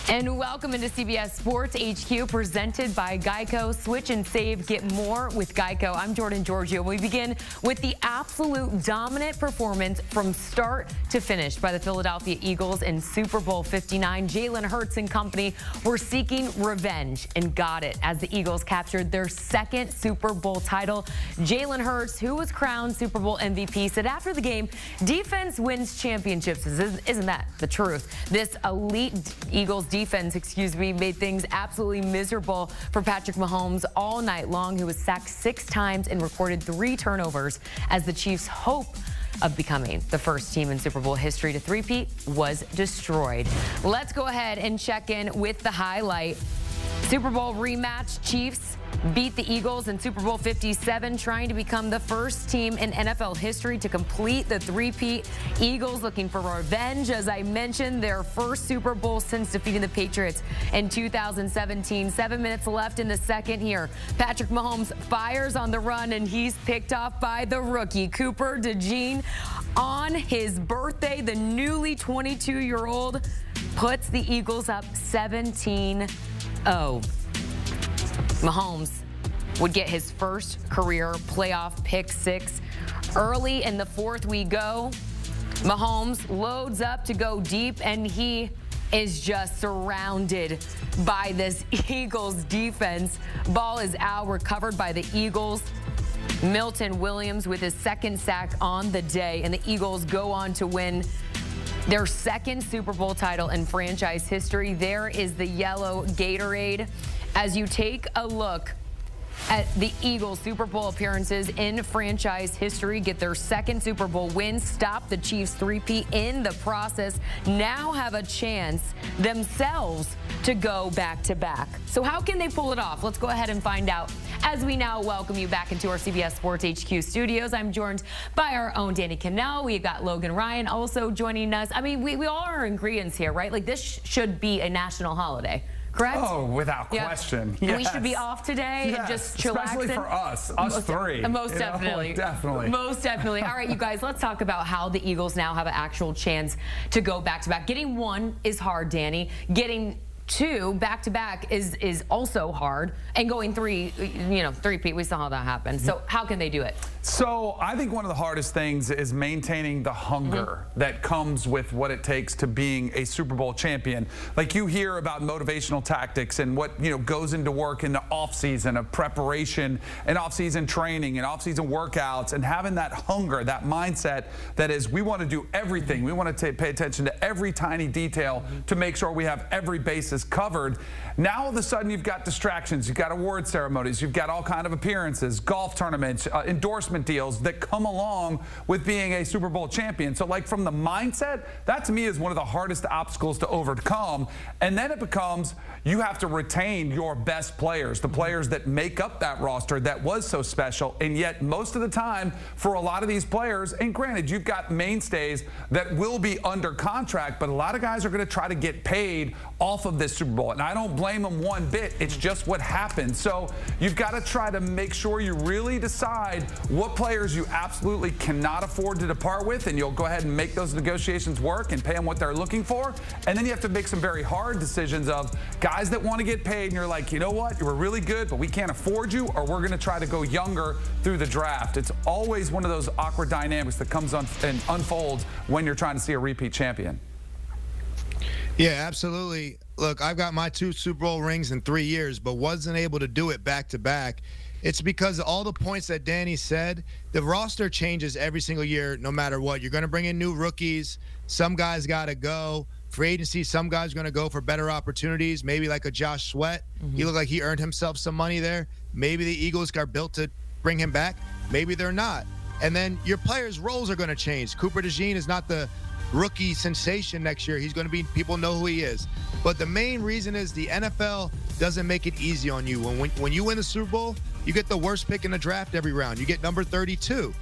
And welcome into CBS Sports HQ, presented by Geico. Switch and save, get more with Geico. I'm Jordan Giorgio. We begin with the absolute dominant performance from start to finish by the Philadelphia Eagles in Super Bowl 59. Jalen Hurts and company were seeking revenge and got it as the Eagles captured their second Super Bowl title. Jalen Hurts, who was crowned Super Bowl MVP, said after the game, defense wins championships. Isn't that the truth? This elite Eagles defense, made things absolutely miserable for Patrick Mahomes all night long, who was sacked 6 times and recorded 3 turnovers as the Chiefs' hope of becoming the first team in Super Bowl history to three-peat was destroyed. Let's go ahead and check in with the highlight. Super Bowl rematch. Chiefs beat the Eagles in Super Bowl 57, trying to become the first team in NFL history to complete the three-peat. Eagles looking for revenge. As I mentioned, their first Super Bowl since defeating the Patriots in 2017. 7 minutes left in the second here. Patrick Mahomes fires on the run, and he's picked off by the rookie, Cooper DeJean. On his birthday, the newly 22-year-old puts the Eagles up 17-0. Mahomes would get his first career playoff pick 6. Early in the fourth we go. Mahomes loads up to go deep, and he is just surrounded by this Eagles defense. Ball is out, recovered by the Eagles. Milton Williams with his second sack on the day, and the Eagles go on to win their second Super Bowl title in franchise history. There is the yellow Gatorade. As you take a look at the Eagles' Super Bowl appearances in franchise history, get their second Super Bowl win, stop the Chiefs' three-peat in the process, now have a chance themselves to go back-to-back. So how can they pull it off? Let's go ahead and find out as we now welcome you back into our CBS Sports HQ studios. I'm joined by our own Danny Kanell. We've got Logan Ryan also joining us. I mean, we all are ingredients here, right? Like, this should be a national holiday. Correct? Oh, without question. Yes. We should be off today and just chillaxing. Especially for us three. Most definitely. Definitely. Most definitely. All right, you guys, let's talk about how the Eagles now have an actual chance to go back-to-back. Getting 1 is hard, Danny. Getting 2 back-to-back is also hard. And going 3, three-peat, we saw how that happened. So how can they do it? So I think one of the hardest things is maintaining the hunger that comes with what it takes to being a Super Bowl champion. Like, you hear about motivational tactics and what goes into work in the offseason of preparation and offseason training and offseason workouts, and having that hunger, that mindset that is, we want to do everything. We want to pay attention to every tiny detail to make sure we have every basis covered. Now all of a sudden you've got distractions, you've got award ceremonies, you've got all kind of appearances, golf tournaments, endorsement deals that come along with being a Super Bowl champion. So, like, from the mindset, that to me is one of the hardest obstacles to overcome. And then it becomes, you have to retain your best players, the players that make up that roster that was so special. And yet most of the time for a lot of these players, and granted, you've got mainstays that will be under contract, but a lot of guys are going to try to get paid off of this Super Bowl. And I don't blame them one bit. It's just what happens. So you've got to try to make sure you really decide what players you absolutely cannot afford to depart with, and you'll go ahead and make those negotiations work and pay them what they're looking for. And then you have to make some very hard decisions of guys that want to get paid, and you're like, you know what, you were really good, but we can't afford you, or we're going to try to go younger through the draft. It's always one of those awkward dynamics that comes on and unfolds when you're trying to see a repeat champion. Yeah, absolutely. Look, I've got my 2 Super Bowl rings in 3 years, but wasn't able to do it back-to-back. It's because of all the points that Danny said. The roster changes every single year, no matter what. You're going to bring in new rookies. Some guys got to go. Free agency, some guys are going to go for better opportunities, maybe like a Josh Sweat. He looked like he earned himself some money there. Maybe the Eagles got built to bring him back. Maybe they're not. And then your players' roles are going to change. Cooper DeJean is not the rookie sensation next year. He's going to be, people know who he is. But the main reason is the NFL doesn't make it easy on you. When you win the Super Bowl, you get the worst pick in the draft every round. You get number 32.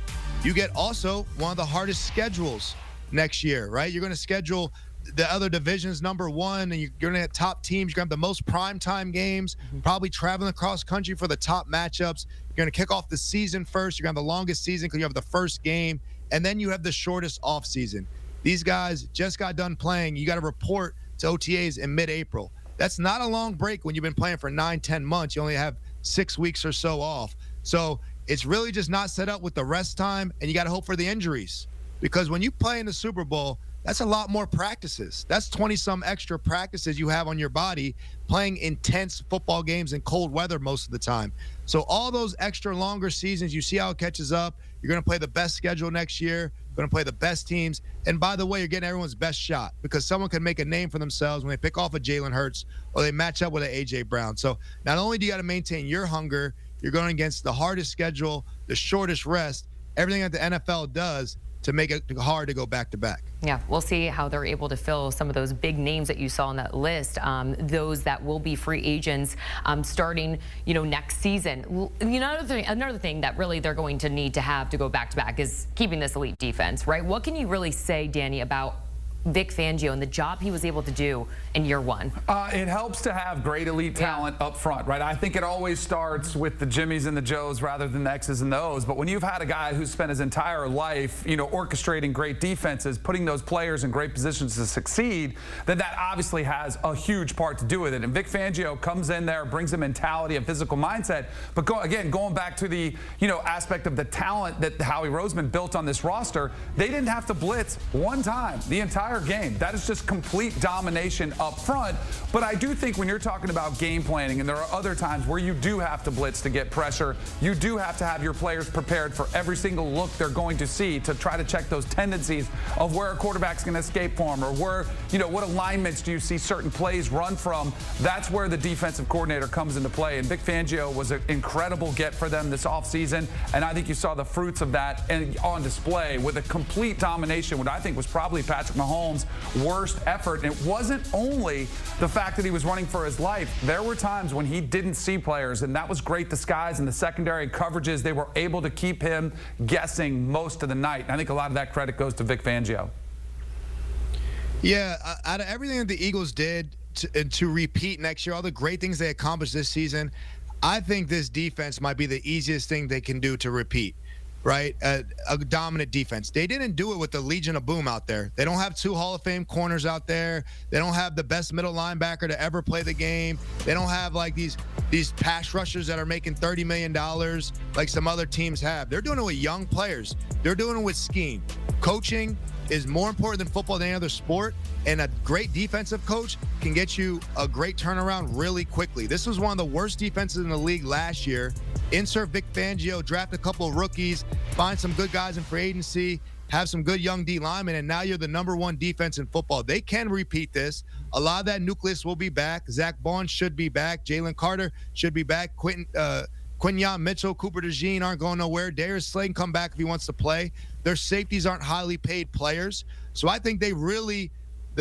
You get also one of the hardest schedules next year, right? You're going to schedule the other divisions number 1, and you're going to have top teams. You're going to have the most primetime games, probably traveling across country for the top matchups. You're going to kick off the season first. You're going to have the longest season because you have the first game, and then you have the shortest offseason. These guys just got done playing. You got to report to OTAs in mid-April. That's not a long break when you've been playing for 9-10 months. You only have 6 weeks or so off. So it's really just not set up with the rest time, and you got to hope for the injuries. Because when you play in the Super Bowl, that's a lot more practices. That's 20-some extra practices you have on your body playing intense football games in cold weather most of the time. So all those extra longer seasons, you see how it catches up. You're going to play the best schedule next year. You're going to play the best teams. And by the way, you're getting everyone's best shot because someone can make a name for themselves when they pick off a Jalen Hurts or they match up with an A.J. Brown. So not only do you got to maintain your hunger, you're going against the hardest schedule, the shortest rest, everything that the NFL does to make it hard to go back-to-back. Yeah, we'll see how they're able to fill some of those big names that you saw on that list, those that will be free agents starting, next season. Another thing that really they're going to need to have to go back-to-back is keeping this elite defense, right? What can you really say, Danny, about Vic Fangio and the job he was able to do in year one? It helps to have great elite talent up front, right? I think it always starts with the Jimmies and the Joes rather than the X's and the O's. But when you've had a guy who's spent his entire life, orchestrating great defenses, putting those players in great positions to succeed, then that obviously has a huge part to do with it. And Vic Fangio comes in there, brings a mentality, a physical mindset. But going back to the, aspect of the talent that Howie Roseman built on this roster, they didn't have to blitz one time the entire game. That is just complete domination up front. But I do think when you're talking about game planning, and there are other times where you do have to blitz to get pressure, you do have to have your players prepared for every single look they're going to see to try to check those tendencies of where a quarterback's going to escape from, or where, what alignments do you see certain plays run from. That's where the defensive coordinator comes into play. And Vic Fangio was an incredible get for them this offseason. And I think you saw the fruits of that on display with a complete domination, what I think was probably Patrick Mahomes' worst effort. And it wasn't only the fact that he was running for his life. There were times when he didn't see players, and that was great disguise in the secondary coverages. They were able to keep him guessing most of the night. And I think a lot of that credit goes to Vic Fangio. Yeah, out of everything that the Eagles did to repeat next year, all the great things they accomplished this season, I think this defense might be the easiest thing they can do to repeat. Right? A dominant defense. They didn't do it with the Legion of Boom out there. They don't have 2 Hall of Fame corners out there. They don't have the best middle linebacker to ever play the game. They don't have like these pass rushers that are making $30 million like some other teams have. They're doing it with young players. They're doing it with scheme. Coaching is more important than football than any other sport, and a great defensive coach can get you a great turnaround really quickly. This was one of the worst defenses in the league last year. Insert Vic Fangio, draft a couple of rookies, find some good guys in free agency, have some good young D linemen, and now you're the #1 defense in football. They can repeat this. A lot of that nucleus will be back. Zach Bond should be back. Jalen Carter should be back. Quinyon Mitchell, Cooper DeJean aren't going nowhere. Darius Slay can come back if he wants to play. Their safeties aren't highly paid players. So I think the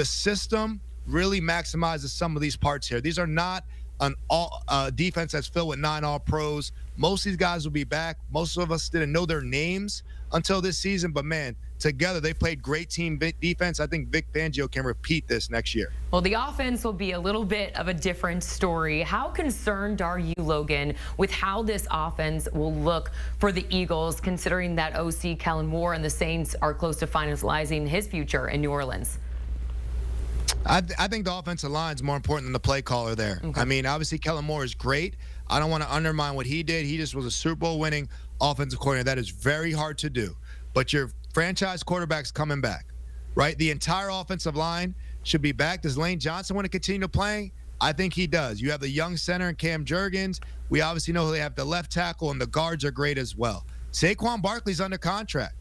system really maximizes some of these parts here. These are not an defense that's filled with 9 All-Pros. Most of these guys will be back. Most of us didn't know their names until this season, but man, together they played great team defense. I think Vic Fangio can repeat this next year. Well, the offense will be a little bit of a different story. How concerned are you, Logan, with how this offense will look for the Eagles, considering that OC Kellen Moore and the Saints are close to finalizing his future in New Orleans? I think the offensive line is more important than the play caller there. Okay. I mean, obviously, Kellen Moore is great. I don't want to undermine what he did. He just was a Super Bowl winning offensive coordinator. That is very hard to do. But your franchise quarterback's coming back, right? The entire offensive line should be back. Does Lane Johnson want to continue playing? I think he does. You have the young center and Cam Jurgens. We obviously know they have the left tackle, and the guards are great as well. Saquon Barkley's under contract.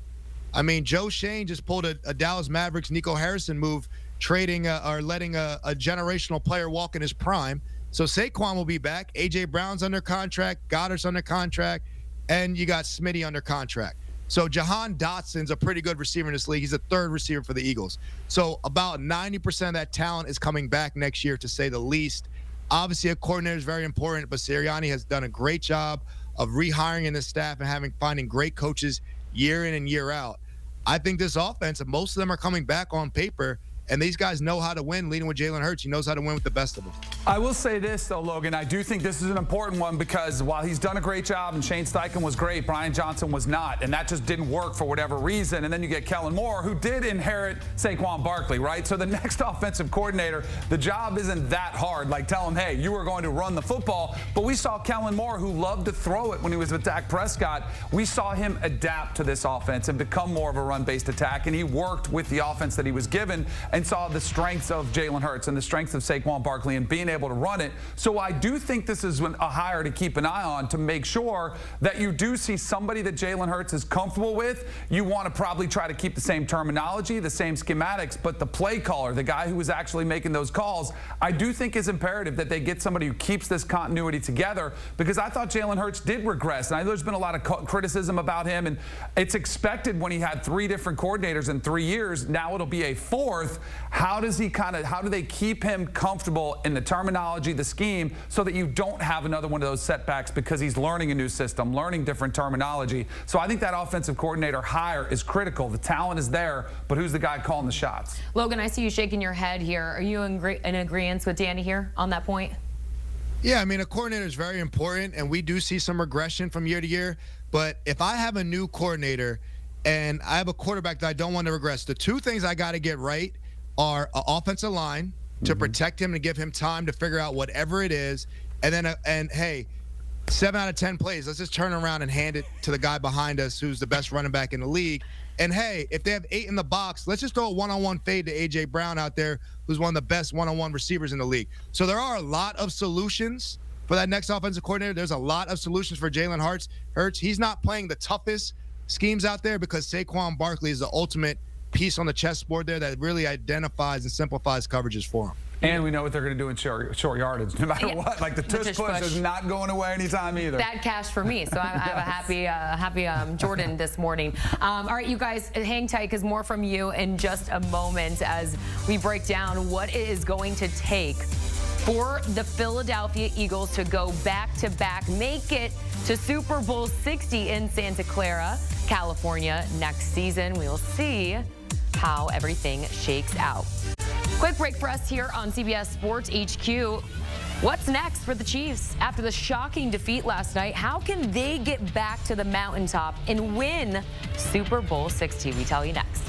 I mean, Joe Shane just pulled a Dallas Mavericks Nico Harrison move, trading or letting a generational player walk in his prime. So Saquon will be back. A.J. Brown's under contract. Goddard's under contract. And you got Smitty under contract. So Jahan Dotson's a pretty good receiver in this league. He's the 3rd receiver for the Eagles. So about 90% of that talent is coming back next year, to say the least. Obviously, a coordinator is very important, but Sirianni has done a great job of rehiring in the staff and finding great coaches year in and year out. I think this offense, most of them are coming back on paper, And these guys know how to win, leading with Jalen Hurts. He knows how to win with the best of them. I will say this, though, Logan. I do think this is an important one because while he's done a great job and Shane Steichen was great, Brian Johnson was not. And that just didn't work for whatever reason. And then you get Kellen Moore, who did inherit Saquon Barkley, right? So the next offensive coordinator, the job isn't that hard. Like, tell him, hey, you are going to run the football. But we saw Kellen Moore, who loved to throw it when he was with Dak Prescott. We saw him adapt to this offense and become more of a run-based attack. And he worked with the offense that he was given and saw the strengths of Jalen Hurts and the strengths of Saquon Barkley and being able to run it. So I do think this is a hire to keep an eye on to make sure that you do see somebody that Jalen Hurts is comfortable with. You want to probably try to keep the same terminology, the same schematics, but the play caller, the guy who was actually making those calls, I do think is imperative that they get somebody who keeps this continuity together, because I thought Jalen Hurts did regress. And I know there's been a lot of criticism about him, and it's expected when he had 3 different coordinators in 3 years. Now it'll be a 4th. How do they keep him comfortable in the terminology, the scheme, so that you don't have another one of those setbacks because he's learning a new system, learning different terminology? So I think that offensive coordinator hire is critical. The talent is there, but who's the guy calling the shots? Logan, I see you shaking your head here. Are you in agreement with Danny here on that point? Yeah, I mean, a coordinator is very important, and we do see some regression from year to year. But if I have a new coordinator and I have a quarterback that I don't want to regress, the 2 things I got to get right are an offensive line to protect him and give him time to figure out whatever it is. And then, hey, 7 out of 10 plays, let's just turn around and hand it to the guy behind us who's the best running back in the league. And, hey, if they have 8 in the box, let's just throw a one-on-one fade to A.J. Brown out there, who's one of the best one-on-one receivers in the league. So there are a lot of solutions for that next offensive coordinator. There's a lot of solutions for Jalen Hurts. He's not playing the toughest schemes out there because Saquon Barkley is the ultimate piece on the chessboard there that really identifies and simplifies coverages for him. And we know what they're going to do in short yardage, no matter what. Like the tush push is not going away anytime either. That cash for me, so I have a happy Jordan this morning. All right, you guys, hang tight because more from you in just a moment as we break down what it is going to take for the Philadelphia Eagles to go back-to-back, make it to Super Bowl 60 in Santa Clara, California next season. We'll see how everything shakes out. Quick break for us here on CBS Sports HQ. What's next for the Chiefs after the shocking defeat last night? How can they get back to the mountaintop and win Super Bowl 60? We tell you next.